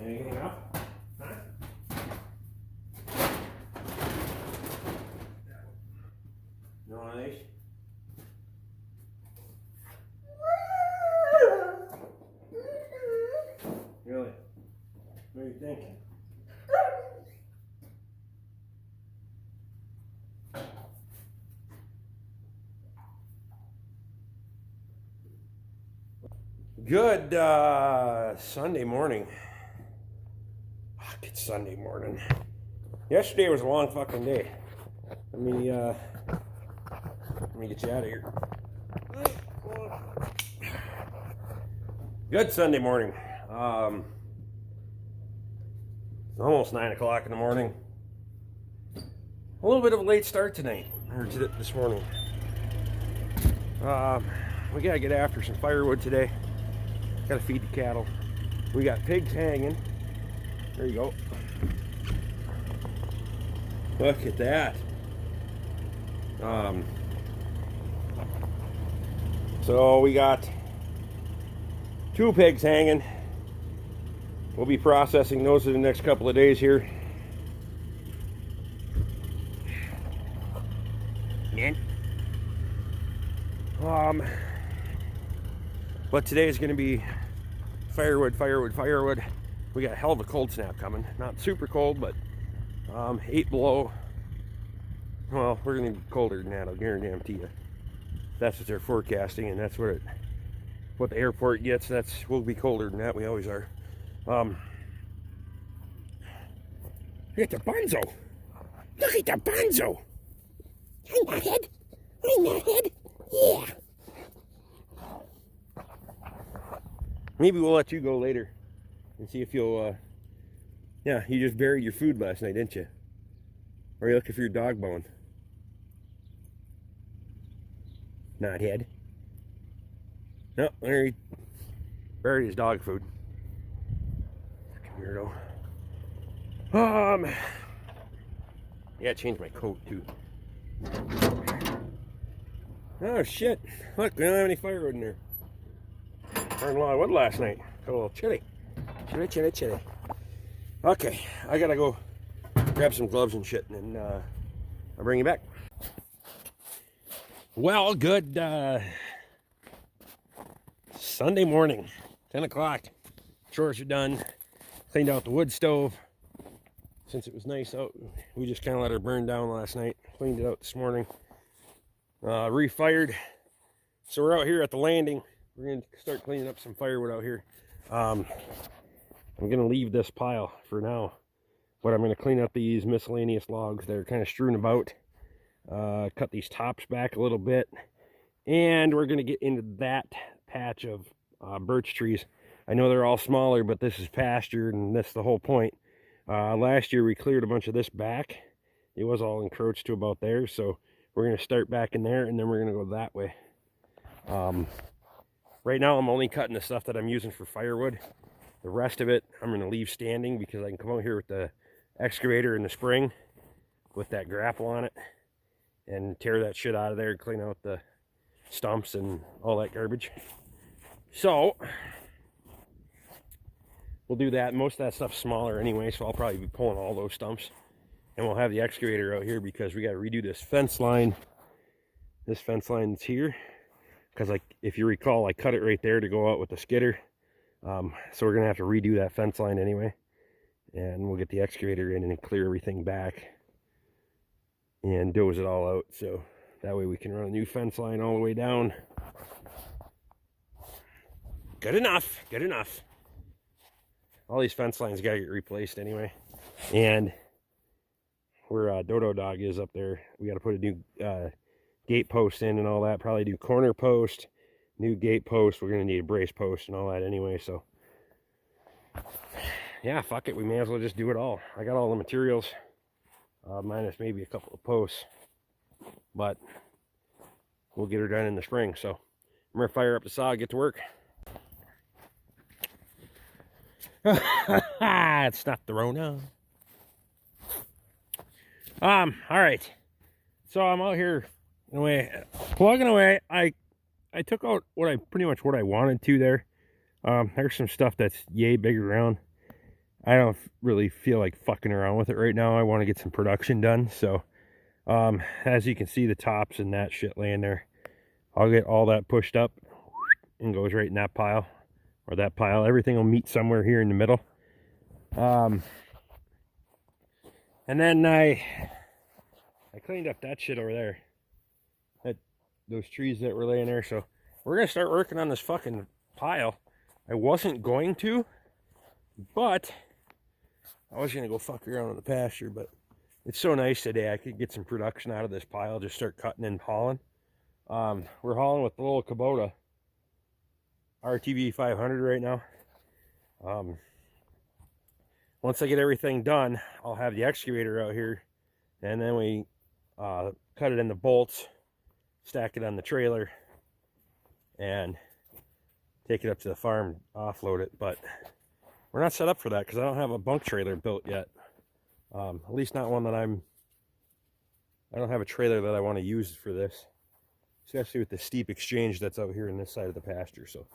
Anything up? Huh? No one of these? Really? What do you think? Good Sunday morning. Fuck, it's Sunday morning. Yesterday was a long fucking day. Let me get you out of here. Good Sunday morning. It's almost 9 o'clock in the morning. A little bit of a late start tonight, or this morning. We gotta get after some firewood today. Gotta feed the cattle. We got pigs hanging. There you go. Look at that. So we got 2 pigs hanging. We'll be processing those in the next couple of days here. But today is going to be firewood. We got a hell of a cold snap coming. Not super cold, but 8 below. Well, we're going to be colder than that, I'll guarantee you. That's what they're forecasting, and that's what the airport gets. We'll be colder than that. We always are. Look at the bunzo. Look at the bunzo. I'm not head. Yeah. Maybe we'll let you go later and see if you'll, yeah, you just buried your food last night, didn't you? Or are you looking for your dog bone? Not head. No, there he buried his dog food. Fucking weirdo. Yeah, I changed my coat too. Oh shit! Look, we don't have any firewood in there. Burned a lot of wood last night. Got a little chilly. Chilly. Okay, I gotta go grab some gloves and shit, and I'll bring you back. Well, good Sunday morning, 10 o'clock. Chores are done. Cleaned out the wood stove. Since it was nice out, we just kind of let her burn down last night. Cleaned it out this morning. Refired. So we're out here at the landing. We're going to start cleaning up some firewood out here. I'm going to leave this pile for now. But I'm going to clean up these miscellaneous logs that are kind of strewn about. Cut these tops back a little bit. And we're going to get into that patch of birch trees. I know they're all smaller, but this is pastured, and that's the whole point. Last year we cleared a bunch of this back. It was all encroached to about there, so we're going to start back in there, and then we're going to go that way. Right now I'm only cutting the stuff that I'm using for firewood. The rest of it I'm going to leave standing because I can come out here with the excavator in the spring with that grapple on it and tear that shit out of there, clean out the stumps and all that garbage. So we'll do that. Most of that stuff's smaller anyway, so I'll probably be pulling all those stumps. And we'll have the excavator out here because we got to redo this fence line. This fence line's here. Because, like, if you recall, I cut it right there to go out with the skidder. So we're going to have to redo that fence line anyway. And we'll get the excavator in and clear everything back. And doze it all out. So that way we can run a new fence line all the way down. Good enough. All these fence lines got to get replaced anyway. And where Dodo Dog is up there, we got to put a new gate post in and all that. Probably do corner post, new gate post. We're going to need a brace post and all that anyway. So, yeah, fuck it. We may as well just do it all. I got all the materials, minus maybe a couple of posts. But we'll get her done in the spring. So, I'm going to fire up the saw, get to work. It's not the Rona. All right. So I'm out here anyway, plugging away. I took out pretty much what I wanted to there. There's some stuff that's yay big around. I don't really feel like fucking around with it right now. I want to get some production done. So as you can see, the tops and that shit laying there, I'll get all that pushed up and goes right in that pile, or that pile. Everything will meet somewhere here in the middle. And then I cleaned up that shit over there, those trees that were laying there. So we're gonna start working on this fucking pile. I wasn't going to, but I was gonna go fuck around in the pasture, but it's so nice today. I could get some production out of this pile. Just start cutting and hauling. We're hauling with the little Kubota RTV 500 right now. Once I get everything done, I'll have the excavator out here, and then we cut it into bolts, stack it on the trailer, and take it up to the farm, offload it. But we're not set up for that because I don't have a bunk trailer built yet. At least not one that I don't have a trailer that I want to use for this, especially with the steep exchange that's out here in this side of the pasture. So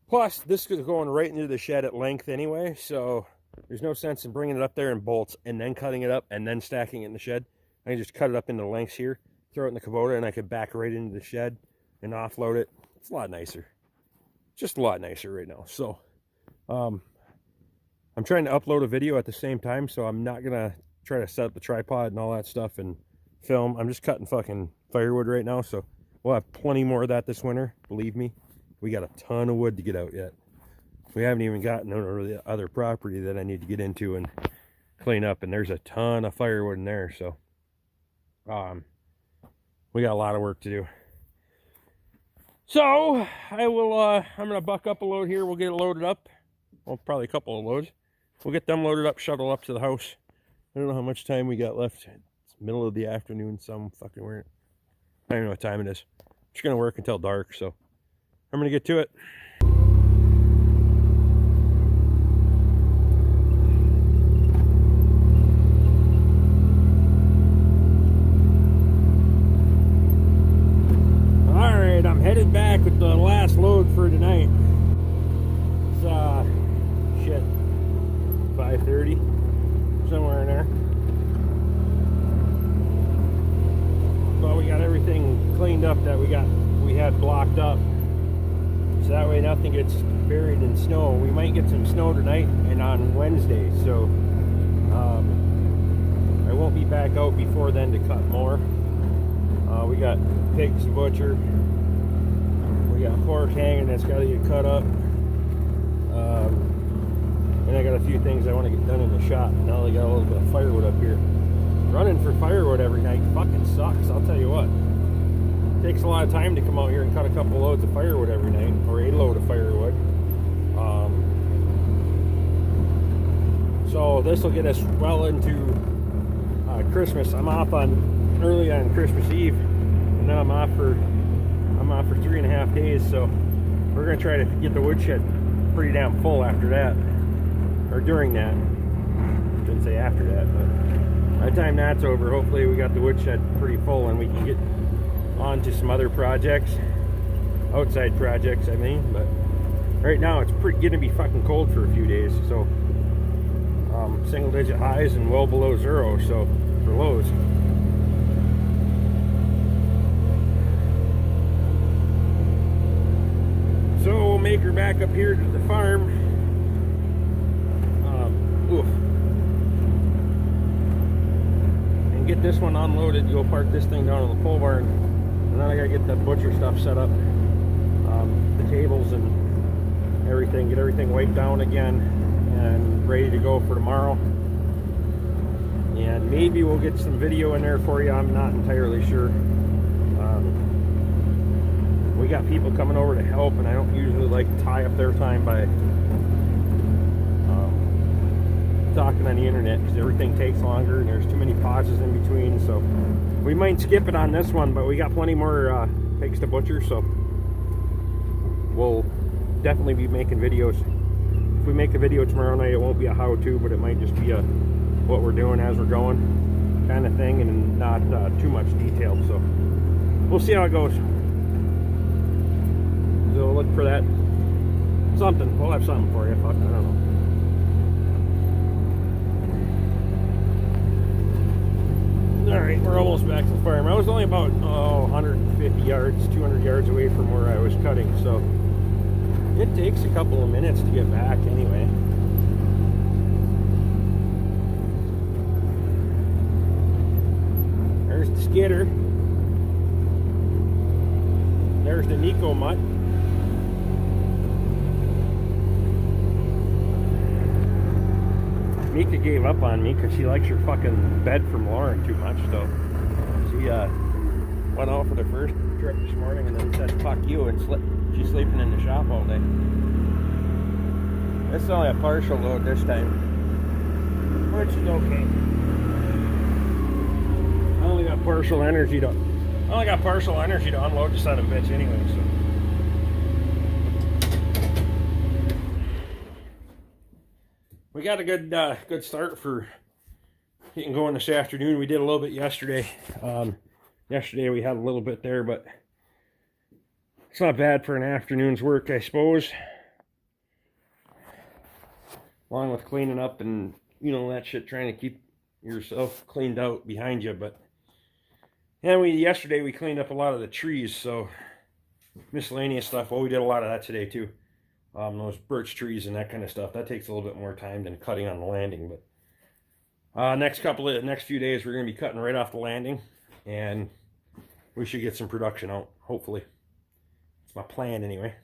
plus this is going right into the shed at length anyway, so there's no sense in bringing it up there in bolts and then cutting it up and then stacking it in the shed. I can just cut it up into lengths here, throw it in the Kubota, and I could back right into the shed and offload it. It's a lot nicer, just a lot nicer right now. So I'm trying to upload a video at the same time, so I'm not gonna try to set up the tripod and all that stuff and film. I'm just cutting fucking firewood right now, so we'll have plenty more of that this winter. Believe me, we got a ton of wood to get out yet. We haven't even gotten over the other property that I need to get into and clean up, and there's a ton of firewood in there. So we got a lot of work to do. So I'm gonna buck up a load here. We'll get it loaded up. Well, probably a couple of loads. We'll get them loaded up, shuttle up to the house. I don't know how much time we got left. It's middle of the afternoon, some fucking weird. I don't even know what time it is. It's gonna work until dark, so I'm gonna get to it. All right, I'm headed back with the last load for tonight. It's shit, 5:30, somewhere in there. Well, we got everything cleaned up that we had blocked up, so that way nothing gets buried in snow. We might get some snow tonight and on Wednesday, so I won't be back out before then to cut more. We got pigs to butcher. We got pork hanging that's got to get cut up. And I got a few things I want to get done in the shop. Now I got a little bit of firewood up here. Running for firewood every night fucking sucks, I'll tell you what. It takes a lot of time to come out here and cut a couple loads of firewood every night, or a load of firewood. So this will get us well into Christmas. I'm off early on Christmas Eve, and then I'm off for 3.5 days. So we're gonna try to get the woodshed pretty damn full after that, or during that. I shouldn't say after that, but by the time that's over, hopefully we got the woodshed pretty full and we can get on to some other projects, outside projects I mean. But right now it's gonna be fucking cold for a few days, so single digit highs and well below zero, so for lows. So we'll make her back up here to the farm. And get this one unloaded. Go park this thing down in the pole barn, and then I gotta get that butcher stuff set up, the tables and everything. Get everything wiped down again and ready to go for tomorrow. And maybe we'll get some video in there for you. I'm not entirely sure. We got people coming over to help, and I don't usually like to tie up their time by talking on the internet, because everything takes longer and there's too many pauses in between. So we might skip it on this one, but we got plenty more pigs to butcher, so we'll definitely be making videos. If we make a video tomorrow night, it won't be a how-to, but it might just be a what we're doing as we're going kind of thing, and not too much detail. So we'll see how it goes. So look for that. Something. We'll have something for you. Fuck, I don't know. Alright, we're almost back to the farm. I was only about 150 yards, 200 yards away from where I was cutting, so it takes a couple of minutes to get back anyway. There's the skidder. There's the Nico mutt. Mika gave up on me because she likes her fucking bed from Lauren too much, so she went out for the first trip this morning and then said fuck you and she's sleeping in the shop all day. This is only a partial load this time, which is okay. I only got partial energy to unload the son of a bitch anyway, so. We got a good start for getting going this afternoon. We did a little bit yesterday. Yesterday we had a little bit there, but it's not bad for an afternoon's work, I suppose. Along with cleaning up and, you know, that shit, trying to keep yourself cleaned out behind you. But and yesterday we cleaned up a lot of the trees, so miscellaneous stuff. Well, we did a lot of that today too. Those birch trees and that kind of stuff. That takes a little bit more time than cutting on the landing. But next few days we're going to be cutting right off the landing, and we should get some production out, hopefully. It's my plan anyway.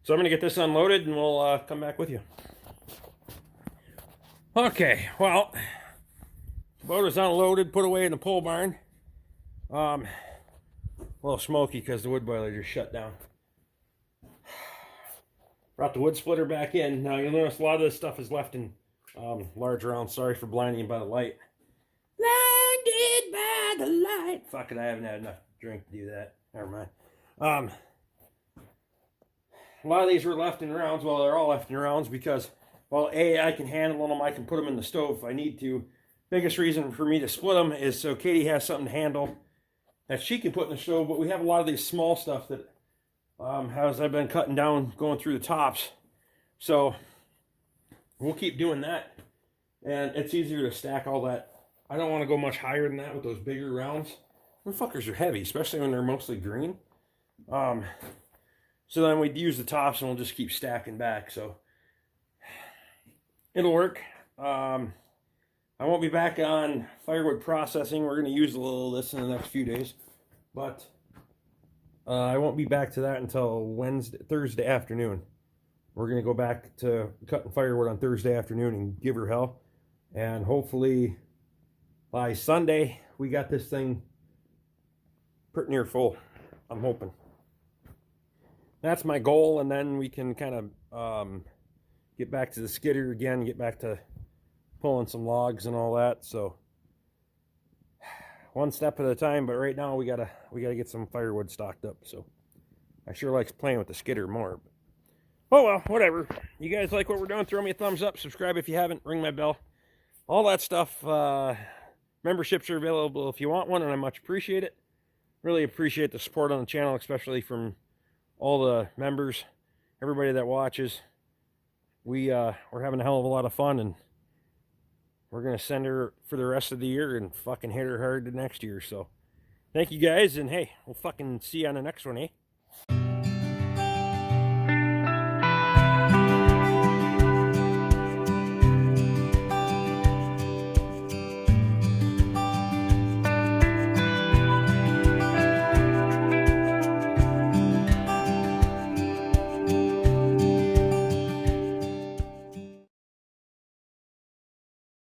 So I'm going to get this unloaded and we'll come back with you. Okay, well, the boat is unloaded, put away in the pole barn. A little smoky because the wood boiler just shut down. Brought the wood splitter back in. Now you'll notice a lot of this stuff is left in large rounds. Sorry for blinding you by the light. Blinded by the light. Fuck it, I haven't had enough drink to do that. Never mind. A lot of these were left in rounds. Well, they're all left in rounds because, well, A, I can handle them. I can put them in the stove if I need to. Biggest reason for me to split them is so Katie has something to handle that she can put in the stove. But we have a lot of these small stuff that as I've been cutting down, going through the tops. So we'll keep doing that. And it's easier to stack all that. I don't want to go much higher than that with those bigger rounds. Them fuckers are heavy, especially when they're mostly green. So then we'd use the tops and we'll just keep stacking back. So it'll work. I won't be back on firewood processing. We're going to use a little of this in the next few days. But I won't be back to that until Thursday afternoon. We're going to go back to cutting firewood on Thursday afternoon and give her hell. And hopefully by Sunday, we got this thing pretty near full. I'm hoping. That's my goal, and then we can kind of get back to the skidder again, get back to pulling some logs and all that. So one step at a time, but right now we gotta get some firewood stocked up. So I sure like playing with the skidder more. Oh well, whatever. You guys like what we're doing? Throw me a thumbs up, subscribe if you haven't, ring my bell, all that stuff. Memberships are available if you want one, and I much appreciate it. Really appreciate the support on the channel, especially from all the members, everybody that watches. We're having a hell of a lot of fun, and we're going to send her for the rest of the year and fucking hit her hard the next year. So thank you guys, and hey, we'll fucking see you on the next one, eh?